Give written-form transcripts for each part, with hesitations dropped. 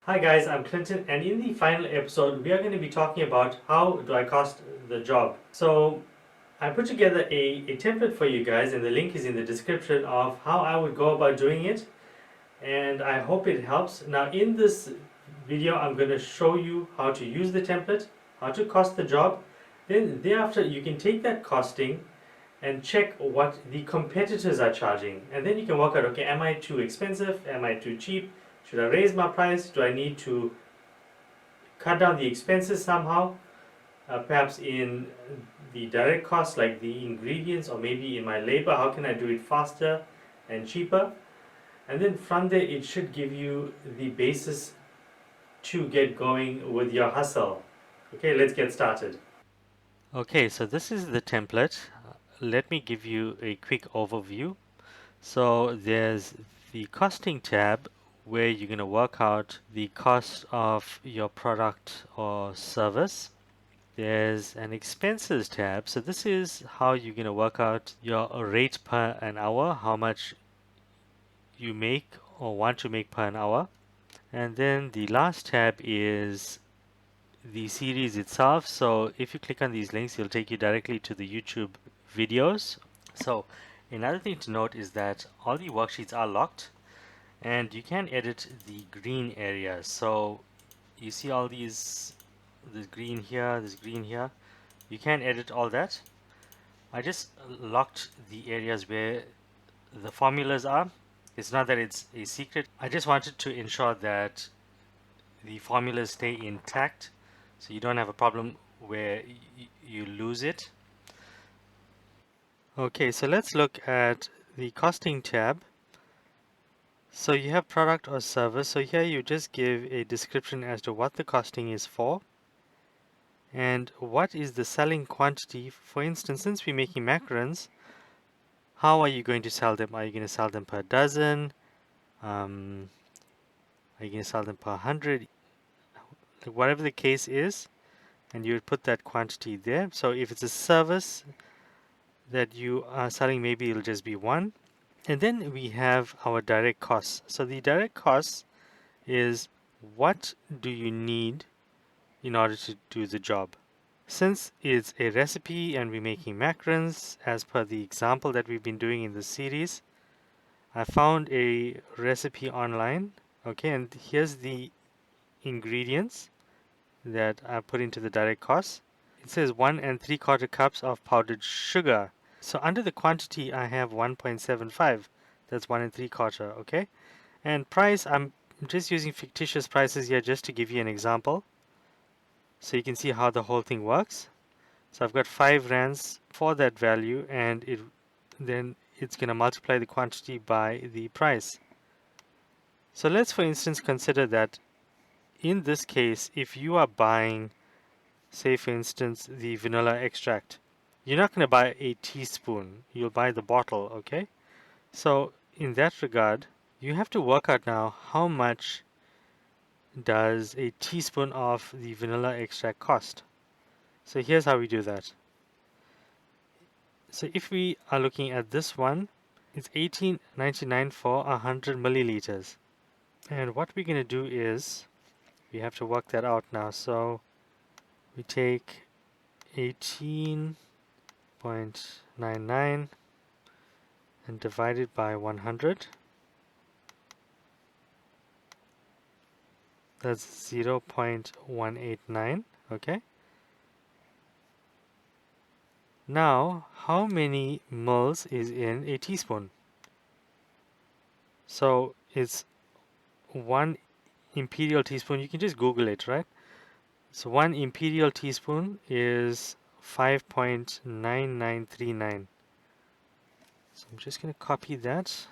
Hi guys, I'm Clinton, and in the final episode we are going to be talking about how do I cost the job. So I put together a template for you guys, and the link is in the description of how I would go about doing it, and I hope it helps. Now in this video I'm going to show you how to use the template, how to cost the job. Then thereafter you can take that costing and check what the competitors are charging, and then you can work out, okay, am I too expensive, am I too cheap, should I raise my price, do I need to cut down the expenses somehow, perhaps in the direct costs like the ingredients, or maybe in my labor, how can I do it faster and cheaper. And then from there it should give you the basis to get going with your hustle. Okay, let's get started. Okay, so this is the template. Let me give you a quick overview. So there's the costing tab where you're going to work out the cost of your product or service. There's an expenses tab. So this is how you're going to work out your rate per an hour, how much you make or want to make per an hour. And then the last tab is the series itself. So if you click on these links, it'll take you directly to the YouTube videos. So another thing to note is that all the worksheets are locked and you can edit the green areas. So you see all these, this green here, this green here. You can edit all that. I just locked the areas where the formulas are. It's not that it's a secret. I just wanted to ensure that the formulas stay intact so you don't have a problem where you lose it. Okay, so let's look at the costing tab. So you have product or service. So here you just give a description as to what the costing is for and what is the selling quantity. For instance, since we're making macarons, how are you going to sell them? Are you going to sell them per dozen? Are you going to sell them per 100? Whatever the case is, and you would put that quantity there. So if it's a service that you are selling, maybe it'll just be one. And then we have our direct costs. So the direct costs is what do you need in order to do the job. Since it's a recipe and we're making macarons as per the example that we've been doing in the series, I found a recipe online. Okay, and here's the ingredients that I put into the direct cost. It says 1 and 3/4 cups of powdered sugar. So under the quantity I have 1.75. That's 1 and 3/4, okay? And price, I'm just using fictitious prices here just to give you an example. So you can see how the whole thing works. So I've got 5 rands for that value, and then it's going to multiply the quantity by the price. So let's for instance consider that in this case, if you are buying, say for instance, the vanilla extract, you're not going to buy a teaspoon, you'll buy the bottle, okay? So in that regard, you have to work out now how much does a teaspoon of the vanilla extract cost. So here's how we do that. So if we are looking at this one, it's 18.99 for 100 milliliters. And what we're going to do is we have to work that out now. So we take 18.99 and divide it by 100. That's 0.189. Okay. Now, how many mils is in a teaspoon? So it's 1 imperial teaspoon. You can just Google it, right? So 1 imperial teaspoon is 5.9939. So I'm just going to copy that,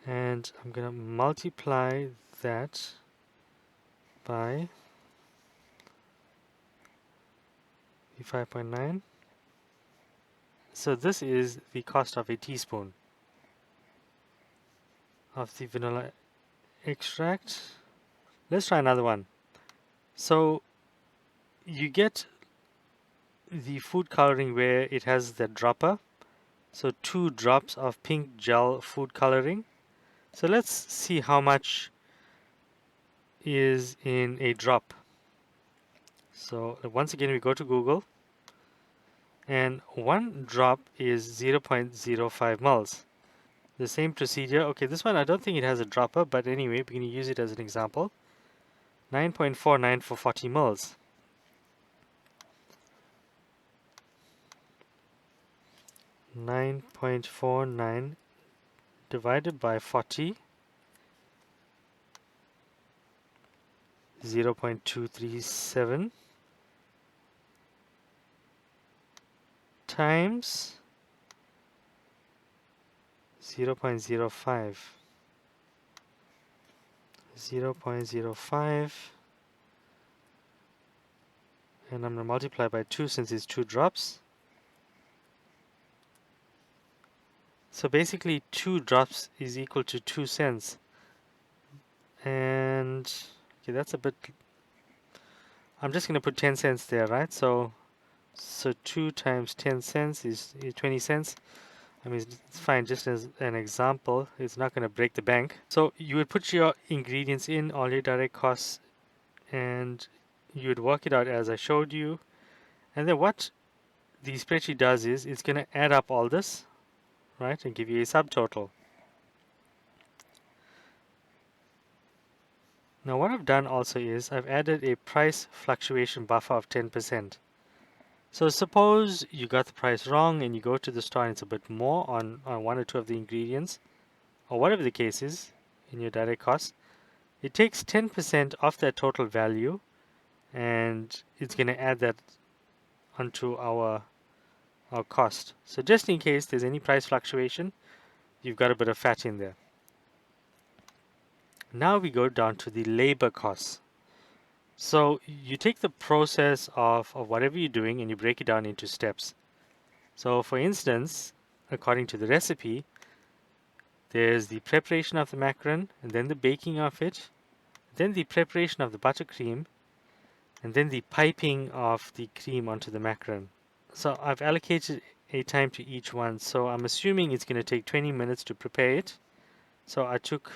and I'm going to multiply that by 5.9. So this is the cost of a teaspoon of the vanilla extract. Let's try another one. So you get the food coloring where it has the dropper. So 2 drops of pink gel food coloring. So let's see how much is in a drop. So once again, we go to Google, and one drop is 0.05 moles. The same procedure. Okay, this one I don't think it has a dropper, but anyway, we're going to use it as an example. 9.49 for 40 moles. 9.49 divided by 40, 0.237 times 0.05. 0.05, and I'm going to multiply by 2 since it's 2 drops. So basically 2 drops is equal to 2 cents. And okay, that's a bit, I'm just going to put 10 cents there, right? So 2 times 10 cents is 20 cents. I mean, it's fine, just as an example. It's not going to break the bank. So you would put your ingredients in, all your direct costs, and you would work it out as I showed you. And then what the spreadsheet does is it's going to add up all this, right, and give you a subtotal. Now what I've done also is I've added a price fluctuation buffer of 10%. So suppose you got the price wrong and you go to the store and it's a bit more on one or two of the ingredients, or whatever the case is in your direct cost. It takes 10% off that total value, and it's going to add that onto our cost. So just in case there's any price fluctuation, you've got a bit of fat in there. Now we go down to the labor costs. So you take the process of whatever you're doing and you break it down into steps. So for instance, according to the recipe, there's the preparation of the macaron, and then the baking of it, then the preparation of the buttercream, and then the piping of the cream onto the macaron. So I've allocated a time to each one. So I'm assuming it's going to take 20 minutes to prepare it. So I took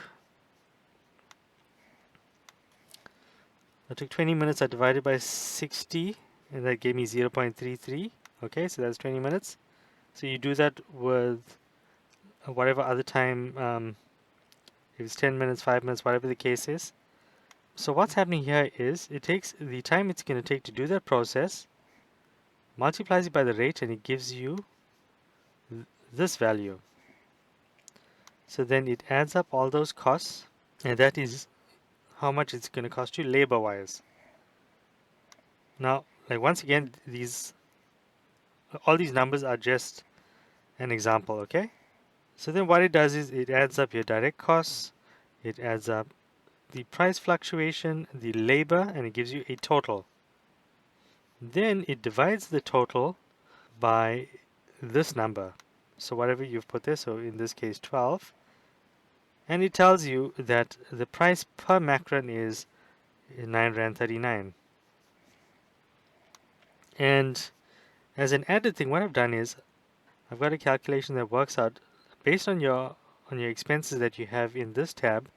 20 minutes, I divided by 60, and that gave me 0.33. Okay, so that's 20 minutes. So you do that with whatever other time, if it's 10 minutes, 5 minutes, whatever the case is. So what's happening here is it takes the time it's going to take to do that process, multiplies it by the rate, and it gives you this value. So then it adds up all those costs, and that is how much it's going to cost you labor wise. Now, like once again, all these numbers are just an example, okay? So then what it does is it adds up your direct costs, it adds up the price fluctuation, the labor, and it gives you a total. Then it divides the total by this number. So whatever you've put there, so in this case 12, and it tells you that the price per macaron is 9 Rand 39. And as an added thing, what I've done is I've got a calculation that works out based on your expenses that you have in this tab.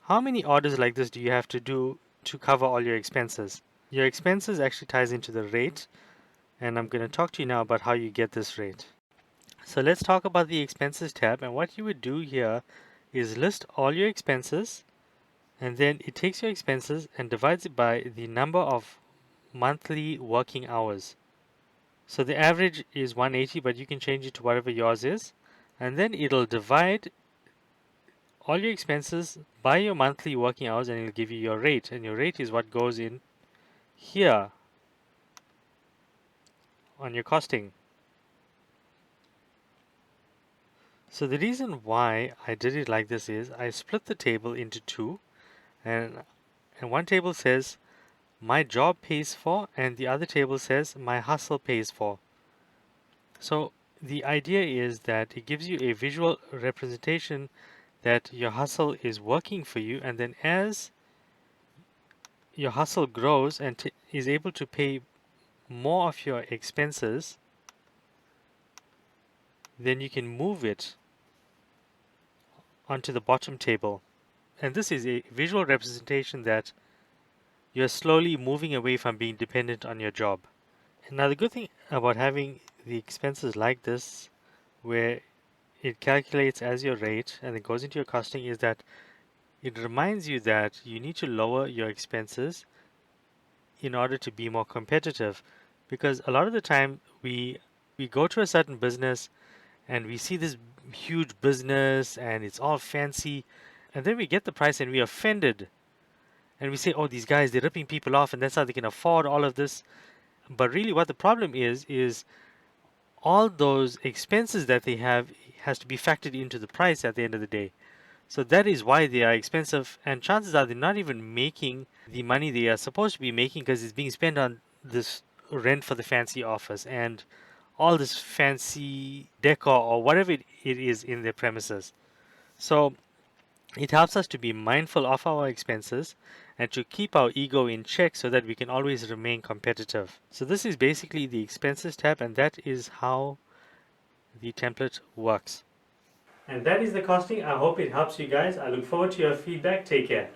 How many orders like this do you have to do to cover all your expenses? Your expenses actually ties into the rate, and I'm going to talk to you now about how you get this rate. So let's talk about the expenses tab, and what you would do here is list all your expenses, and then it takes your expenses and divides it by the number of monthly working hours. So the average is 180, but you can change it to whatever yours is, and then it'll divide all your expenses by your monthly working hours, and it'll give you your rate, and your rate is what goes in here on your costing. So the reason why I did it like this is I split the table into two, and one table says my job pays for, and the other table says my hustle pays for. So the idea is that it gives you a visual representation that your hustle is working for you, and then as your hustle grows and is able to pay more of your expenses, then you can move it onto the bottom table. And this is a visual representation that you're slowly moving away from being dependent on your job. Now, the good thing about having the expenses like this, where it calculates as your rate and it goes into your costing, is that it reminds you that you need to lower your expenses in order to be more competitive. Because a lot of the time we go to a certain business and we see this huge business and it's all fancy, and then we get the price and we're offended and we say, oh, these guys, they're ripping people off and that's how they can afford all of this. But really what the problem is all those expenses that they have has to be factored into the price at the end of the day. So that is why they are expensive, and chances are they're not even making the money they are supposed to be making because it's being spent on this rent for the fancy office and all this fancy decor or whatever it is in their premises. So it helps us to be mindful of our expenses and to keep our ego in check so that we can always remain competitive. So this is basically the expenses tab, and that is how the template works. And that is the costing. I hope it helps you guys. I look forward to your feedback. Take care.